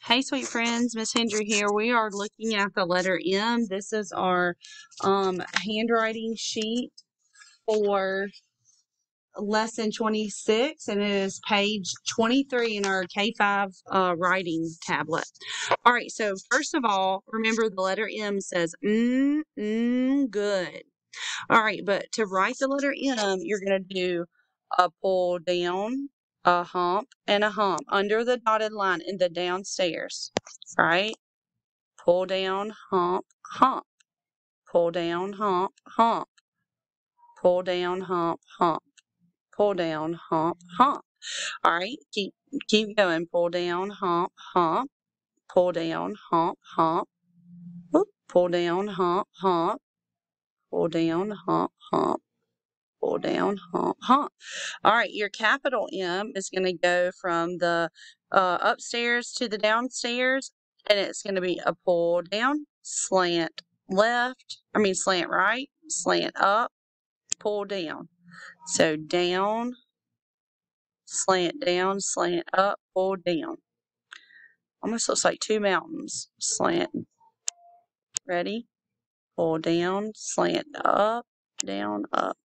Hey, sweet friends, Miss Hendry here. We are looking at the letter M. This is our handwriting sheet for lesson 26, and it is page 23 in our K5 writing tablet. All right, so first of all, remember the letter M says good. All right, but to write the letter M, you're going to do a pull down, a hump, and a hump under the dotted line in the downstairs, right? Pull down, hump, hump. Pull down, hump, hump. Pull down, hump, hump. Pull down, hump, hump. All right, keep going. Pull down, hump, hump. Pull down, hump, hump. Whoop. Pull down, hump, hump. Pull down, hump, hump. Pull down, hump, hump. All right, your capital M is going to go from the upstairs to the downstairs, and it's going to be a pull down, slant right, slant up, pull down. So down, slant up, pull down. Almost looks like two mountains. Slant, ready? Pull down, slant up, down, up.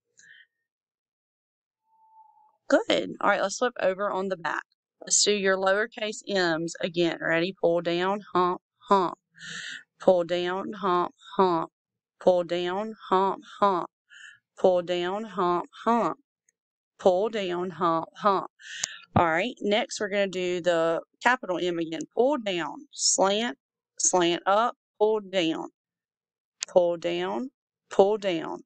Good. All right, let's flip over on the back. Let's do your lowercase m's again. Ready? Pull down, hump, hump. Pull down, hump, hump. Pull down, hump, hump. Pull down, hump, hump. Pull down, hump, hump. All right, next we're going to do the capital M again. Pull down, slant up, pull down. Pull down, pull down.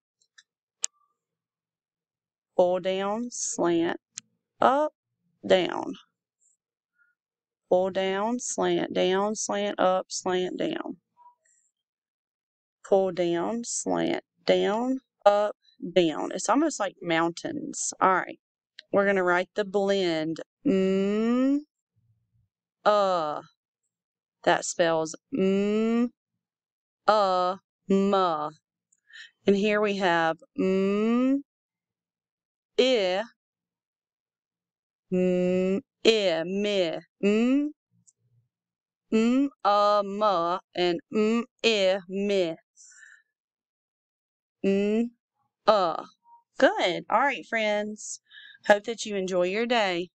Pull down, slant up, down. Pull down, slant up, slant down. Pull down, slant down, up, down. It's almost like mountains. All right. We're going to write the blend. That spells ma. And here we have I, me, ma, and me, Good. All right, friends. Hope that you enjoy your day.